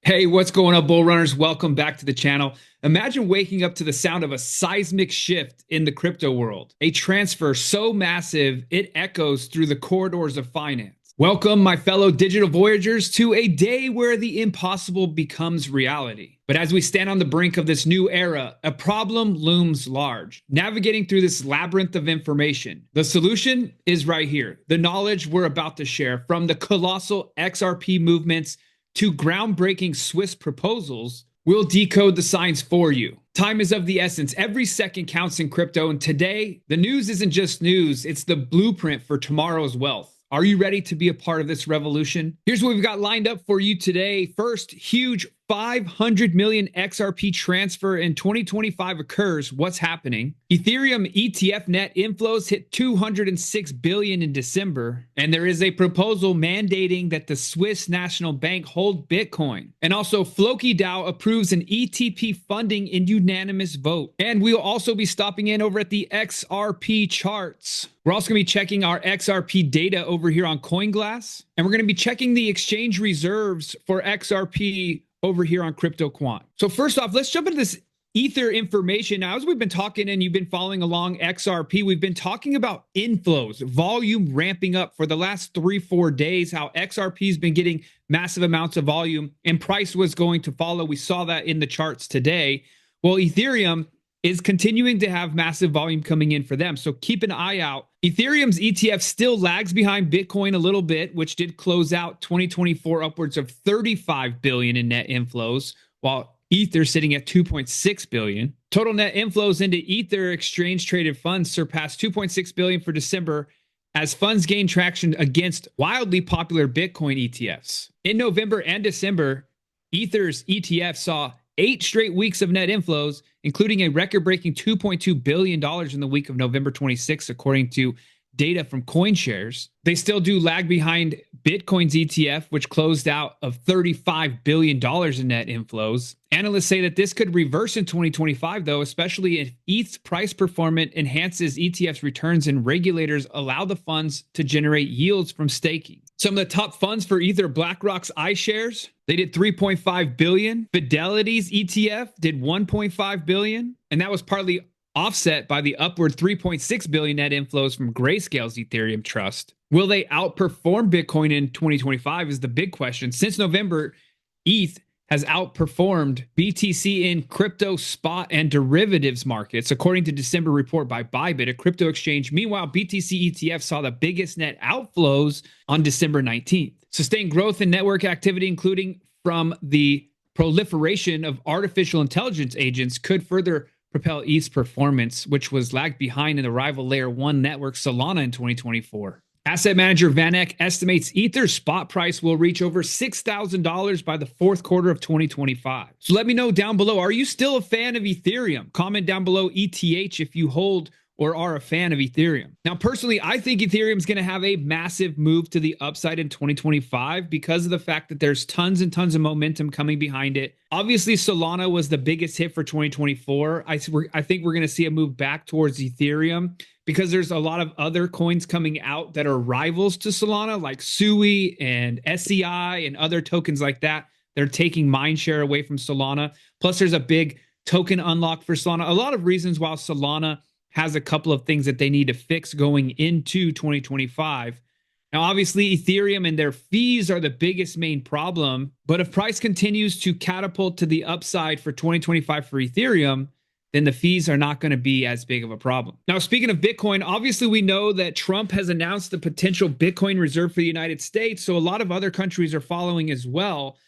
Hey, what's going on, bull runners? Welcome back to the channel. Imagine waking up to the sound of a seismic shift in the crypto world, a transfer so massive it echoes through the corridors of finance. Welcome, my fellow digital voyagers, to a day where the impossible becomes reality. But as we stand on the brink of this new era, a problem looms large, navigating through this labyrinth of information. The solution is right here. The knowledge we're about to share, from the colossal XRP movements to groundbreaking Swiss proposals, we'll decode the science for you. Time is of the essence. Every second counts in crypto, and today, the news isn't just news, it's the blueprint for tomorrow's wealth. Are you ready to be a part of this revolution? Here's what we've got lined up for you today. First, huge 500 million XRP transfer in 2025 occurs. What's happening? Ethereum ETF net inflows hit 206 billion in December, and there is a proposal mandating that the Swiss National Bank hold Bitcoin. And also, Floki DAO approves an ETP funding in unanimous vote. And we'll also be stopping in over at the XRP charts. We're also going to be checking our XRP data over here on CoinGlass, and we're going to be checking the exchange reserves for XRP over here on CryptoQuant. So first off, let's jump into this Ether information. Now, as we've been talking and you've been following along XRP, we've been talking about inflows, volume ramping up for the last 3-4 days, how XRP has been getting massive amounts of volume and price was going to follow. We saw that in the charts today. Well, Ethereum is continuing to have massive volume coming in for them. So keep an eye out. Ethereum's ETF still lags behind Bitcoin a little bit, which did close out 2024 upwards of 35 billion in net inflows, while Ether sitting at 2.6 billion. Total net inflows into Ether exchange traded funds surpassed 2.6 billion for December as funds gain traction against wildly popular Bitcoin ETFs. In November and December, Ether's ETF saw 8 straight weeks of net inflows, including a record-breaking $2.2 billion in the week of November 26, according to data from CoinShares. They still do lag behind Bitcoin's ETF, which closed out of $35 billion in net inflows. Analysts say that this could reverse in 2025, though, especially if ETH's price performance enhances ETF's returns and regulators allow the funds to generate yields from staking. Some of the top funds for Ether: BlackRock's iShares, they did 3.5 billion. Fidelity's ETF did 1.5 billion, and that was partly offset by the upward 3.6 billion net inflows from Grayscale's Ethereum Trust. Will they outperform Bitcoin in 2025 is the big question. Since November, ETH has outperformed BTC in crypto spot and derivatives markets, according to December report by Bybit, a crypto exchange. Meanwhile, BTC ETF saw the biggest net outflows on December 19th. Sustained growth in network activity, including from the proliferation of artificial intelligence agents, could further propel ETH's performance, which was lagged behind in the rival Layer 1 network Solana in 2024. Asset manager VanEck estimates Ether's spot price will reach over $6,000 by the fourth quarter of 2025. So let me know down below, are you still a fan of Ethereum? Comment down below ETH if you hold or are a fan of Ethereum. Now, personally, I think Ethereum is going to have a massive move to the upside in 2025 because of the fact that there's tons and tons of momentum coming behind it. Obviously, Solana was the biggest hit for 2024. I think we're going to see a move back towards Ethereum because there's a lot of other coins coming out that are rivals to Solana, like SUI and SEI and other tokens like that. They're taking mindshare away from Solana. Plus, there's a big token unlock for Solana. A lot of reasons why Solana has a couple of things that they need to fix going into 2025. Now, obviously, Ethereum and their fees are the biggest main problem. But if price continues to catapult to the upside for 2025 for Ethereum, then the fees are not going to be as big of a problem. Now, speaking of Bitcoin, obviously, we know that Trump has announced the potential Bitcoin reserve for the United States. So a lot of other countries are following as well.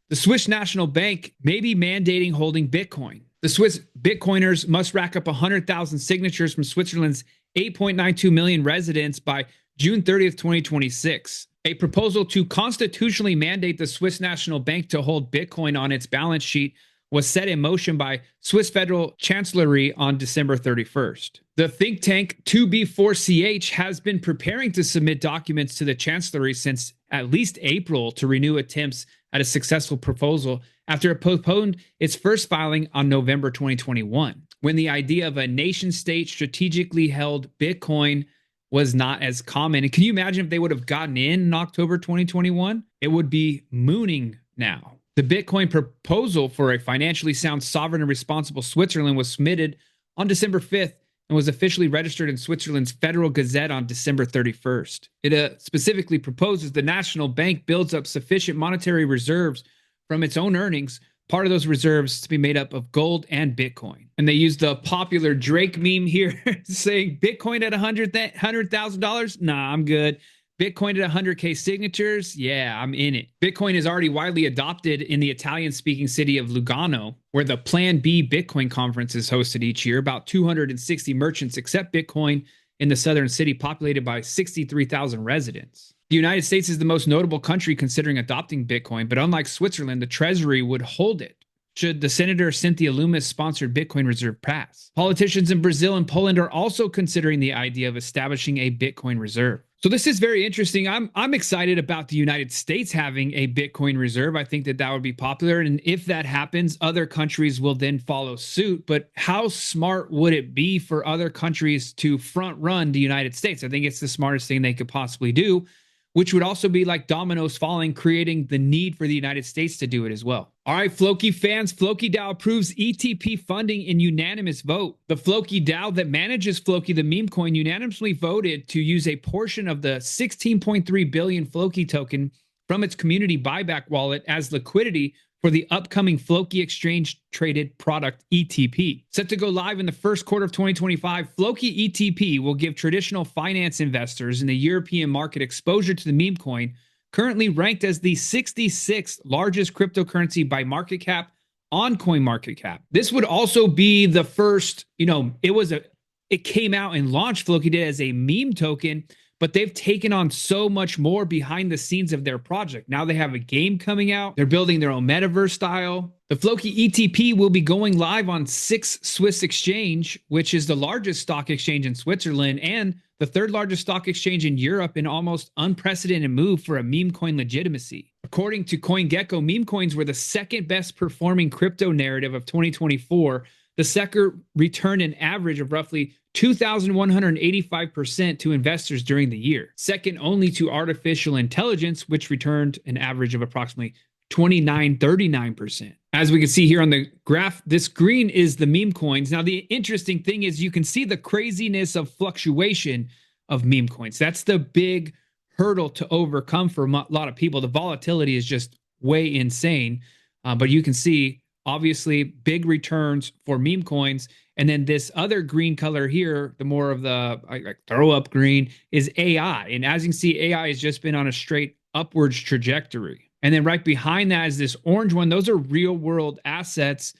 The Swiss National Bank may be mandating holding Bitcoin. The Swiss Bitcoiners must rack up 100,000 signatures from Switzerland's 8.92 million residents by June 30th, 2026. A proposal to constitutionally mandate the Swiss National Bank to hold Bitcoin on its balance sheet was set in motion by Swiss Federal Chancellery on December 31st. The think tank 2B4CH has been preparing to submit documents to the Chancellery since at least April to renew attempts at a successful proposal after it postponed its first filing on November 2021, when the idea of a nation-state strategically held Bitcoin was not as common. And can you imagine if they would have gotten in October 2021? It would be mooning now. The Bitcoin proposal for a financially sound, sovereign, and responsible Switzerland was submitted on December 5th and was officially registered in Switzerland's Federal Gazette on December 31st. It specifically proposes the national bank builds up sufficient monetary reserves from its own earnings, part of those reserves to be made up of gold and Bitcoin. And they use the popular Drake meme here saying Bitcoin at $100,000? Nah, I'm good. Bitcoin at 100K signatures? Yeah, I'm in it. Bitcoin is already widely adopted in the Italian-speaking city of Lugano, where the Plan B Bitcoin conference is hosted each year. About 260 merchants accept Bitcoin in the southern city, populated by 63,000 residents. The United States is the most notable country considering adopting Bitcoin, but unlike Switzerland, the Treasury would hold it should the Senator Cynthia Lummis-sponsored Bitcoin reserve pass. Politicians in Brazil and Poland are also considering the idea of establishing a Bitcoin reserve. So this is very interesting. I'm excited about the United States having a Bitcoin reserve. I think that would be popular. And if that happens, other countries will then follow suit. But how smart would it be for other countries to front run the United States? I think it's the smartest thing they could possibly do, which would also be like dominoes falling, creating the need for the United States to do it as well. All right, Floki fans, Floki DAO approves ETP funding in unanimous vote. The Floki DAO that manages Floki, the meme coin, unanimously voted to use a portion of the 16.3 billion Floki token from its community buyback wallet as liquidity for the upcoming Floki exchange-traded product ETP. Set to go live in the first quarter of 2025, Floki ETP will give traditional finance investors in the European market exposure to the meme coin, currently ranked as the 66th largest cryptocurrency by market cap on CoinMarketCap. This would also be the first, it came out and launched, Floki did, as a meme token, but they've taken on so much more behind the scenes of their project. Now they have a game coming out. They're building their own metaverse style. The Floki ETP will be going live on SIX Swiss Exchange, which is the largest stock exchange in Switzerland and the third largest stock exchange in Europe, an almost unprecedented move for a meme coin legitimacy. According to CoinGecko, meme coins were the second best performing crypto narrative of 2024. The sector returned an average of roughly 2,185% to investors during the year, second only to artificial intelligence, which returned an average of approximately 2939%. As we can see here on the graph, this green is the meme coins. Now, the interesting thing is you can see the craziness of fluctuation of meme coins. That's the big hurdle to overcome for a lot of people. The volatility is just way insane, but you can see obviously big returns for meme coins. And then this other green color here, the more of the like throw up green, is AI. And as you can see, AI has just been on a straight upwards trajectory. And then right behind that is this orange one. Those are real world assets.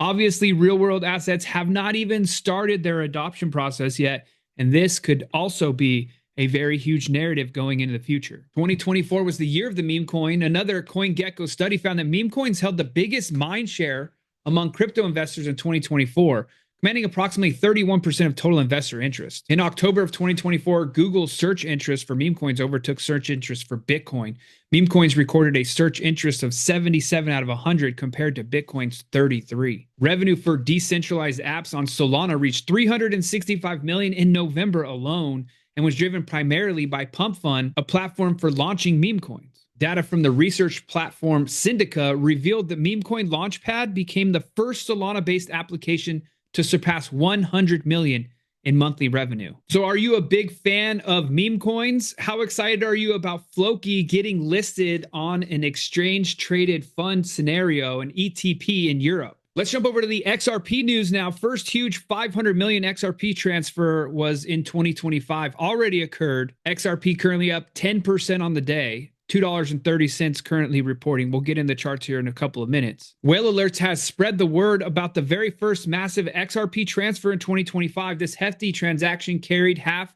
Obviously, real world assets have not even started their adoption process yet. And this could also be a very huge narrative going into the future. 2024 was the year of the meme coin. Another CoinGecko study found that meme coins held the biggest mind share among crypto investors in 2024, commanding approximately 31% of total investor interest. In October of 2024, Google's search interest for meme coins overtook search interest for Bitcoin. Meme coins recorded a search interest of 77 out of 100 compared to Bitcoin's 33. Revenue for decentralized apps on Solana reached $365 million in November alone and was driven primarily by Pump Fund, a platform for launching meme coins. Data from the research platform Syndica revealed that Memecoin Launchpad became the first Solana-based application to surpass 100 million in monthly revenue. So are you a big fan of meme coins? How excited are you about Floki getting listed on an exchange traded fund scenario, an ETP in Europe? Let's jump over to the XRP news now. First huge 500 million XRP transfer was in 2025, already occurred. XRP currently up 10% on the day. $2.30 currently reporting. We'll get in the charts here in a couple of minutes. Whale Alerts has spread the word about the very first massive XRP transfer in 2025. This hefty transaction carried $500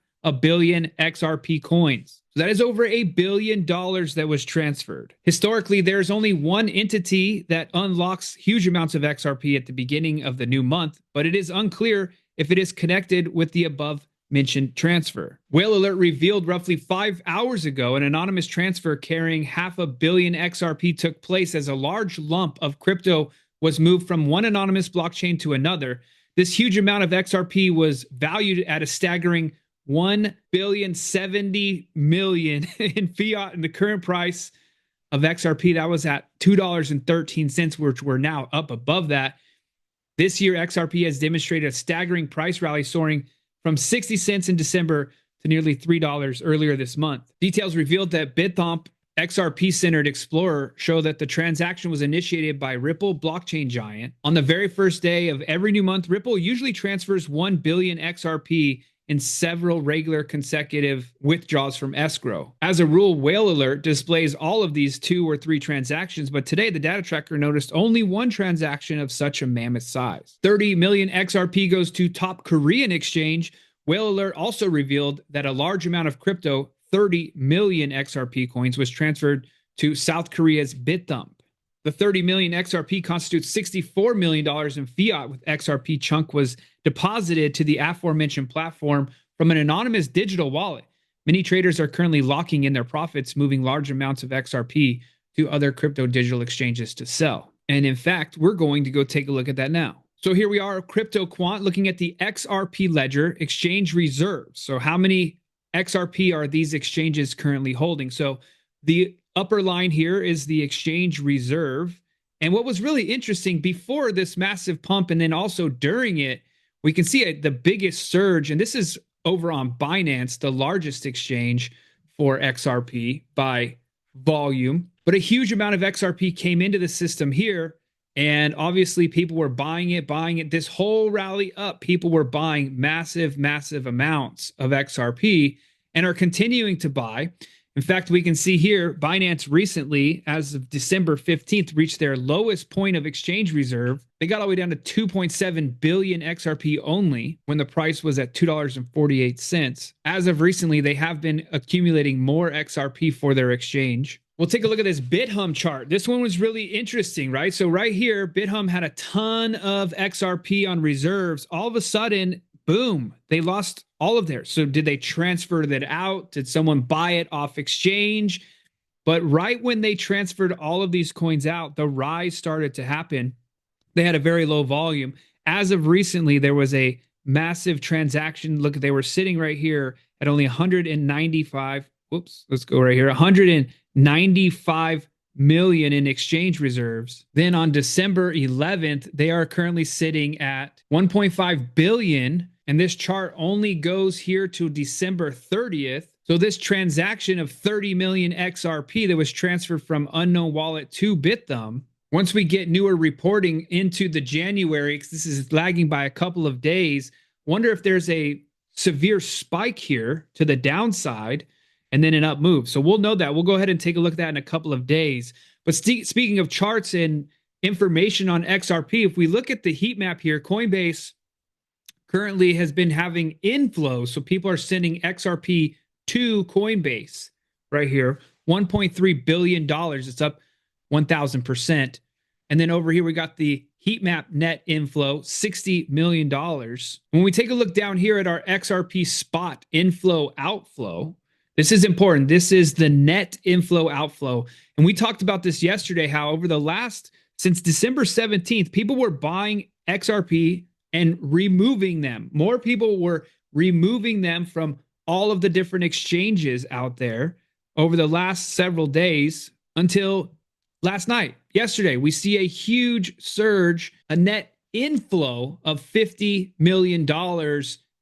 million XRP coins. So that is over $1 billion that was transferred. Historically, there's only one entity that unlocks huge amounts of XRP at the beginning of the new month, but it is unclear if it is connected with the above mentioned transfer. Whale Alert revealed roughly 5 hours ago an anonymous transfer carrying $500 million XRP took place as a large lump of crypto was moved from one anonymous blockchain to another. This huge amount of XRP was valued at a staggering $1,070 million in fiat, and the current price of XRP, that was at $2.13, which we're now up above that. This year, XRP has demonstrated a staggering price rally, soaring from 60 cents in December to nearly $3 earlier this month. Details revealed that Bithump XRP-centered Explorer show that the transaction was initiated by Ripple blockchain giant. On the very first day of every new month, Ripple usually transfers 1 billion XRP in several regular consecutive withdrawals from escrow. As a rule, Whale Alert displays all of these 2 or 3 transactions, but today the data tracker noticed only 1 transaction of such a mammoth size. 30 million XRP goes to top Korean exchange. Whale Alert also revealed that a large amount of crypto, 30 million XRP coins, was transferred to South Korea's Bithump. The 30 million XRP constitutes $64 million in fiat, with XRP chunk was deposited to the aforementioned platform from an anonymous digital wallet. Many traders are currently locking in their profits, moving large amounts of XRP to other crypto digital exchanges to sell. And in fact, we're going to go take a look at that now. So here we are, Crypto Quant, looking at the XRP ledger, exchange reserves. So how many XRP are these exchanges currently holding? So the upper line here is the exchange reserve. And what was really interesting before this massive pump and then also during it, we can see the biggest surge, and this is over on Binance, the largest exchange for XRP by volume. But a huge amount of XRP came into the system here, and obviously people were buying it. This whole rally up, people were buying massive, massive amounts of XRP and are continuing to buy. In fact, we can see here, Binance recently, as of December 15th, reached their lowest point of exchange reserve. They got all the way down to 2.7 billion XRP only when the price was at $2.48. As of recently, they have been accumulating more XRP for their exchange. We'll take a look at this Bithump chart. This one was really interesting, right? So right here, Bithump had a ton of XRP on reserves. All of a sudden, boom, they lost all of theirs. So did they transfer that out? Did someone buy it off exchange? But right when they transferred all of these coins out, the rise started to happen. They had a very low volume. As of recently, there was a massive transaction. Look, they were sitting right here at only 195. Whoops, let's go right here. 195 million in exchange reserves. Then on December 11th, they are currently sitting at 1.5 billion. And this chart only goes here to December 30th. So this transaction of 30 million XRP that was transferred from unknown wallet to Bithump, once we get newer reporting into the January, because this is lagging by a couple of days, wonder if there's a severe spike here to the downside and then an up move. So we'll know that. We'll go ahead and take a look at that in a couple of days. But speaking of charts and information on XRP, if we look at the heat map here, Coinbase currently has been having inflows. So people are sending XRP to Coinbase right here, $1.3 billion. It's up 1,000%. And then over here, we got the heat map net inflow, $60 million. When we take a look down here at our XRP spot inflow outflow, this is important. This is the net inflow outflow. And we talked about this yesterday, how over the since December 17th, people were buying XRP and removing them. More people were removing them from all of the different exchanges out there over the last several days until last night. Yesterday, we see a huge surge, a net inflow of $50 million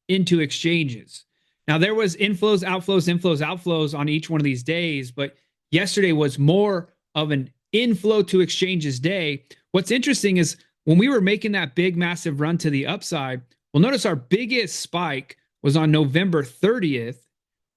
into exchanges. Now, there was inflows, outflows on each one of these days, but yesterday was more of an inflow to exchanges day. What's interesting is when we were making that big, massive run to the upside, we'll notice our biggest spike was on November 30th,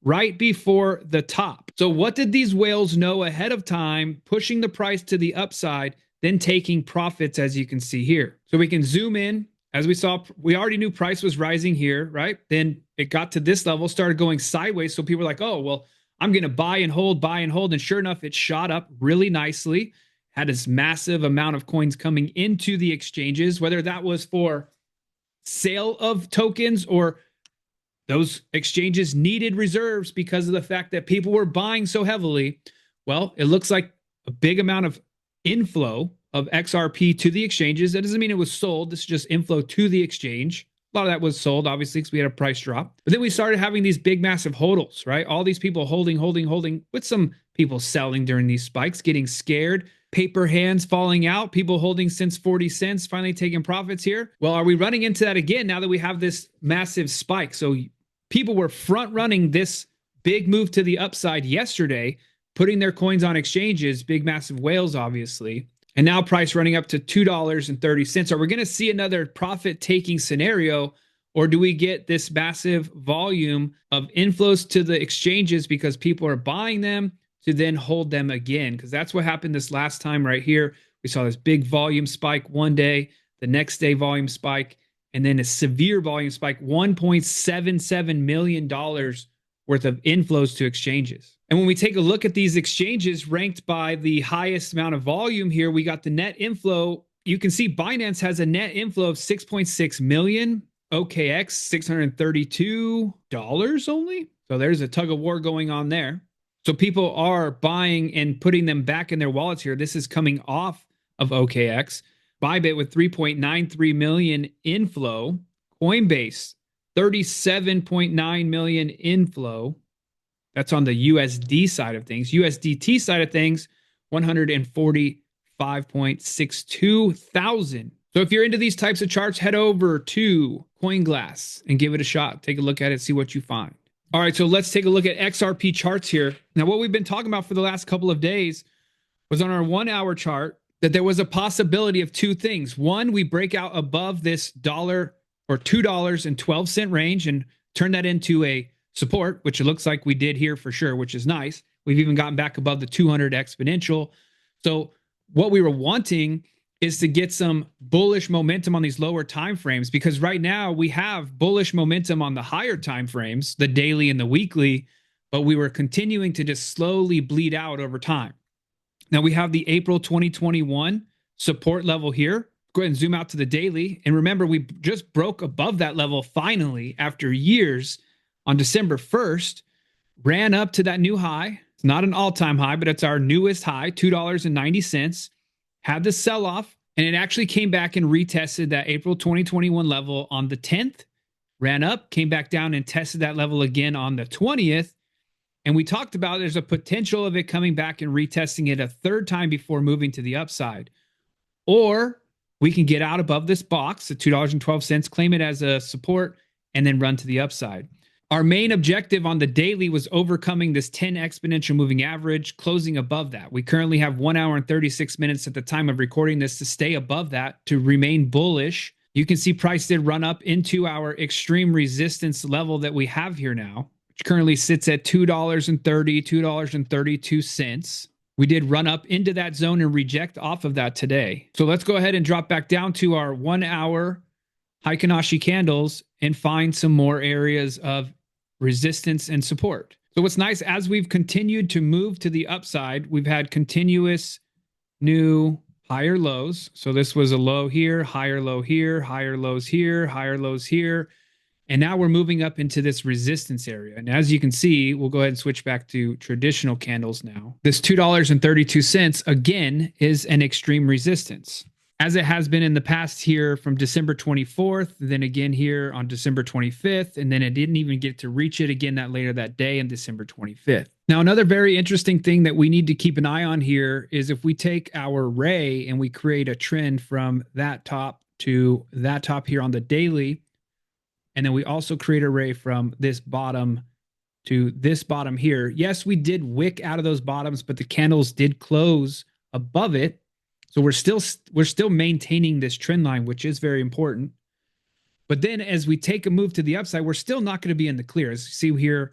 right before the top. So what did these whales know ahead of time, pushing the price to the upside, then taking profits, as you can see here? So we can zoom in. As we saw, we already knew price was rising here, right? Then it got to this level, started going sideways. So people were like, oh, well, I'm going to buy and hold. And sure enough, it shot up really nicely. Had this massive amount of coins coming into the exchanges, whether that was for sale of tokens or those exchanges needed reserves because of the fact that people were buying so heavily. Well, it looks like a big amount of inflow of XRP to the exchanges. That doesn't mean it was sold. This is just inflow to the exchange. A lot of that was sold, obviously, because we had a price drop. But then we started having these big, massive hodls, right? All these people holding with some people selling during these spikes, getting scared, paper hands falling out, people holding since 40 cents, finally taking profits here. Well, are we running into that again now that we have this massive spike? So people were front running this big move to the upside yesterday, putting their coins on exchanges, big, massive whales, obviously. And now price running up to $2.30. Are we going to see another profit taking scenario? Or do we get this massive volume of inflows to the exchanges because people are buying them to then hold them again? Because that's what happened this last time right here. We saw this big volume spike one day, the next day volume spike, and then a severe volume spike, $1.77 million worth of inflows to exchanges. And when we take a look at these exchanges ranked by the highest amount of volume here, we got the net inflow. You can see Binance has a net inflow of 6.6 million. OKX, $632 only. So there's a tug of war going on there. So people are buying and putting them back in their wallets here. This is coming off of OKX. Bybit with 3.93 million inflow. Coinbase, 37.9 million inflow. That's on the USD side of things. USDT side of things, 145.62 thousand. So if you're into these types of charts, head over to CoinGlass and give it a shot. Take a look at it, see what you find. All right, so let's take a look at XRP charts here. Now, what we've been talking about for the last couple of days was on our 1 hour chart that there was a possibility of two things. One, we break out above this $1 or $2.12 range and turn that into a support, which it looks like we did here for sure, which is nice. We've even gotten back above the 200 exponential. So what we were wanting is to get some bullish momentum on these lower time frames, because right now we have bullish momentum on the higher time frames, the daily and the weekly, but we were continuing to just slowly bleed out over time. Now we have the April 2021 support level here. Go ahead and zoom out to the daily. And remember, we just broke above that level finally after years on December 1st, ran up to that new high. It's not an all-time high, but it's our newest high, $2.90. Had the sell-off, and it actually came back and retested that April 2021 level on the 10th, ran up, came back down and tested that level again on the 20th. And we talked about there's a potential of it coming back and retesting it a third time before moving to the upside. Or we can get out above this box at $2.12, claim it as a support, and then run to the upside. Our main objective on the daily was overcoming this 10 exponential moving average, closing above that. We currently have 1 hour and 36 minutes at the time of recording this to stay above that, to remain bullish. You can see price did run up into our extreme resistance level that we have here now, which currently sits at $2.30, $2.32. We did run up into that zone and reject off of that today. So let's go ahead and drop back down to our 1 hour Heikin-Ashi candles and find some more areas of resistance and support. So what's nice, as we've continued to move to the upside, we've had continuous new higher lows. So this was a low here, higher low here, higher lows here, higher lows here. And now we're moving up into this resistance area. And as you can see, we'll go ahead and switch back to traditional candles now. This $2.32 again is an extreme resistance, as it has been in the past here from December 24th, then again here on December 25th, and then it didn't even get to reach it again that later that day on December 25th. Now, another very interesting thing that we need to keep an eye on here is if we take our ray and we create a trend from that top to that top here on the daily, and then we also create a ray from this bottom to this bottom here. Yes, we did wick out of those bottoms, but the candles did close above it. So we're still maintaining this trend line, which is very important. But then as we take a move to the upside, we're still not going to be in the clear. As you see here,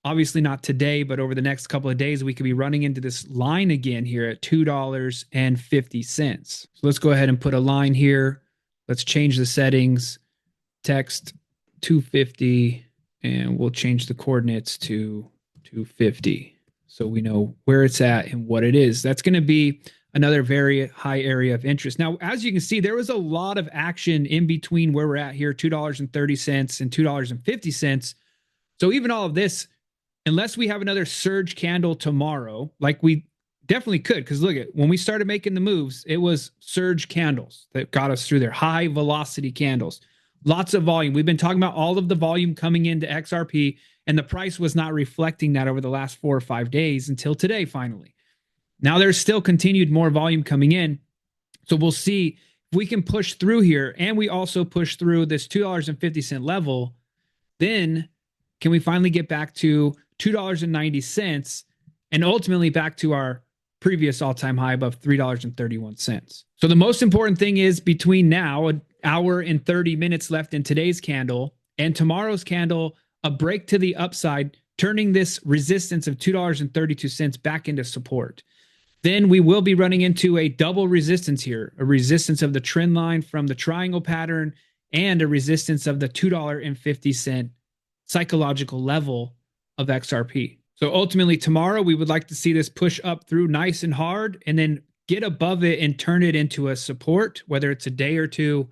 obviously not today, but over the next couple of days, we could be running into this line again here at $2.50. So let's go ahead and put a line here. Let's change the settings, text 250, and we'll change the coordinates to 250. So we know where it's at and what it is. That's going to be another very high area of interest. Now, as you can see, there was a lot of action in between where we're at here, $2.30 and $2.50. So even all of this, unless we have another surge candle tomorrow, like we definitely could, because look at when we started making the moves, it was surge candles that got us through there, high velocity candles, lots of volume. We've been talking about all of the volume coming into XRP And the price was not reflecting that over the last 4 or 5 days until today, finally. Now there's still continued more volume coming in. So we'll see if we can push through here, and we also push through this $2.50 level, then can we finally get back to $2.90 and ultimately back to our previous all-time high above $3.31. So the most important thing is between now, an hour and 30 minutes left in today's candle and tomorrow's candle, a break to the upside, turning this resistance of $2.32 back into support. Then we will be running into a double resistance here, a resistance of the trend line from the triangle pattern and a resistance of the $2.50 psychological level of XRP. So ultimately tomorrow we would like to see this push up through nice and hard and then get above it and turn it into a support, whether it's a day or two,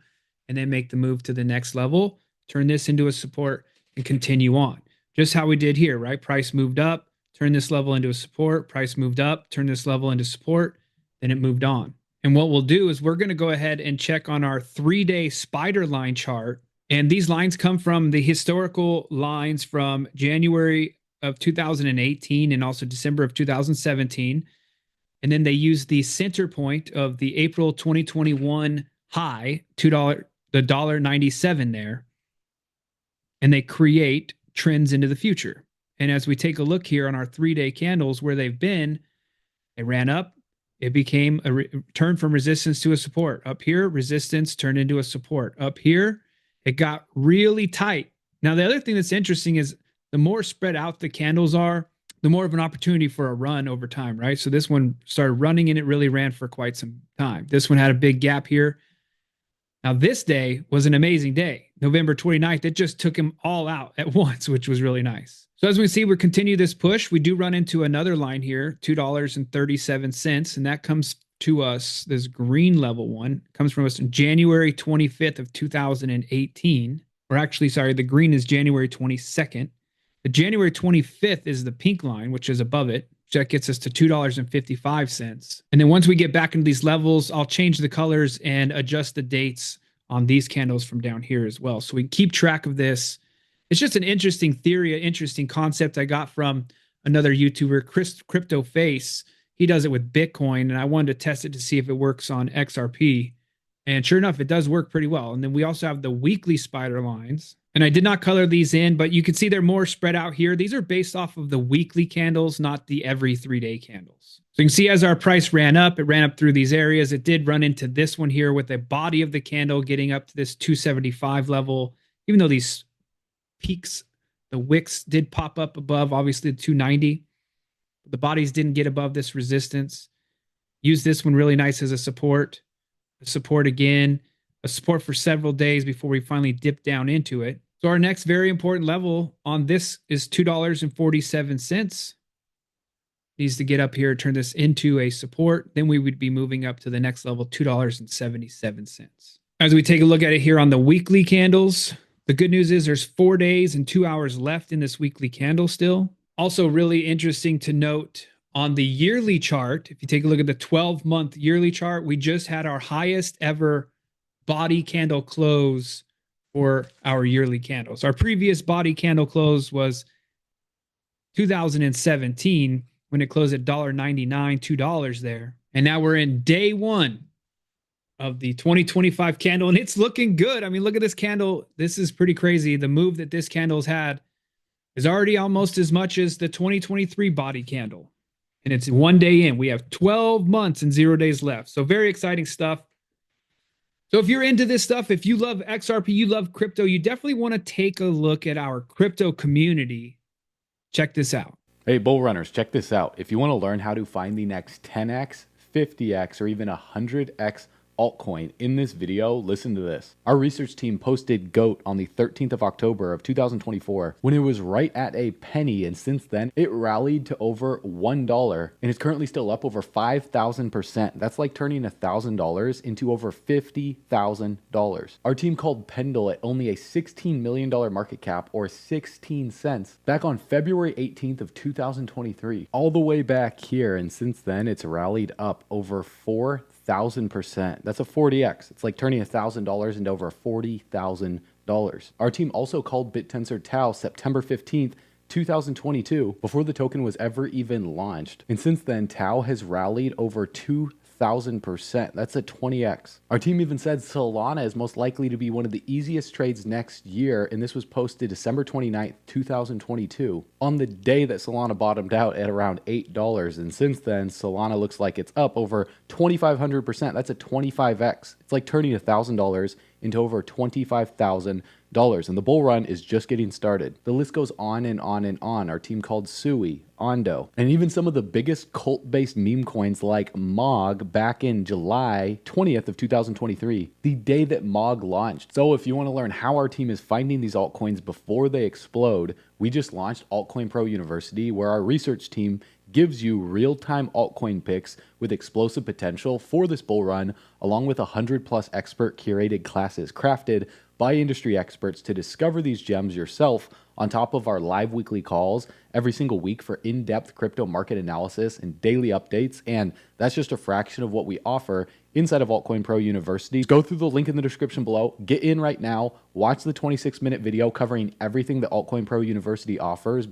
and then make the move to the next level, turn this into a support and continue on. Just how we did here, right? Price moved up, turn this level into a support, price moved up, turn this level into support, then it moved on. And what we'll do is we're going to go ahead and check on our 3-day spider line chart. And these lines come from the historical lines from January of 2018 and also December of 2017. And then they use the center point of the April 2021 high, $2, the $1.97 there. And they create trends into the future. And as we take a look here on our 3-day candles where they've been, they ran up. It became a turn from resistance to a support. Up here, resistance turned into a support. Up here, it got really tight. Now, the other thing that's interesting is the more spread out the candles are, the more of an opportunity for a run over time, right? So this one started running and it really ran for quite some time. This one had a big gap here. Now, this day was an amazing day. November 29th, it just took him all out at once, which was really nice. So as we see, we continue this push. We do run into another line here, $2.37, and that comes to us, this green level one, comes from us on January 25th of 2018. Or actually, sorry, the green is January 22nd. The January 25th is the pink line, which is above it. That gets us to $2.55. And then once we get back into these levels, I'll change the colors and adjust the dates on these candles from down here as well. So we can keep track of this. It's just an interesting theory, an interesting concept I got from another YouTuber, Crypto Face. He does it with Bitcoin, and I wanted to test it to see if it works on XRP. And sure enough, it does work pretty well. And then we also have the weekly spider lines. And I did not color these in, but you can see they're more spread out here. These are based off of the weekly candles, not the every 3-day candles. So you can see as our price ran up, it ran up through these areas. It did run into this one here with the body of the candle getting up to this 275 level, even though these peaks, the wicks did pop up above, obviously, the 290. The bodies didn't get above this resistance. Use this one really nice as a support again, a support for several days before we finally dip down into it. So our next very important level on this is $2.47. Needs to get up here, turn this into a support. Then we would be moving up to the next level, $2.77. As we take a look at it here on the weekly candles, the good news is there's 4 days and 2 hours left in this weekly candle still. Also really interesting to note on the yearly chart, if you take a look at the 12-month yearly chart, we just had our highest ever body candle close for our yearly candles. Our previous body candle close was 2017 when it closed at $1.99, $2 there. And now we're in day one of the 2025 candle, and it's looking good. I mean, look at this candle. This is pretty crazy. The move that this candle's had is already almost as much as the 2023 body candle. And it's 1 day in. We have 12 months and 0 days left. So very exciting stuff. So if you're into this stuff, if you love XRP, you love crypto, you definitely want to take a look at our crypto community. Check this out. Hey, bull runners, check this out. If you want to learn how to find the next 10x, 50x, or even 100x altcoin in this video, listen to this. Our research team posted GOAT on the 13th of October of 2024 when it was right at a penny, and since then it rallied to over $1 and is currently still up over 5,000%. That's like turning $1,000 into over $50,000. Our team called Pendle at only a $16 million market cap, or 16 cents, back on February 18th of 2023, all the way back here, and since then it's rallied up over 4,000%. That's a 40x. It's like turning $1,000 into over $40,000. Our team also called BitTensor Tau September 15th 2022, before the token was ever even launched. And since then, Tau has rallied over 2,000%. That's a 20x. Our team even said Solana is most likely to be one of the easiest trades next year, and this was posted December 29th, 2022, on the day that Solana bottomed out at around $8. And since then, Solana looks like it's up over 2,500%. That's a 25x. It's like turning $1,000 into over $25,000. And the bull run is just getting started. The list goes on and on and on. Our team called Sui, Ondo, and even some of the biggest cult-based meme coins like MOG back in July 20th of 2023, the day that MOG launched. So if you want to learn how our team is finding these altcoins before they explode, we just launched Altcoin Pro University, where our research team gives you real-time altcoin picks with explosive potential for this bull run, along with 100+ expert curated classes crafted by industry experts to discover these gems yourself, on top of our live weekly calls every single week for in-depth crypto market analysis and daily updates. And that's just a fraction of what we offer inside of Altcoin Pro University. Go through the link in the description below, get in right now, watch the 26-minute video covering everything that Altcoin Pro University offers.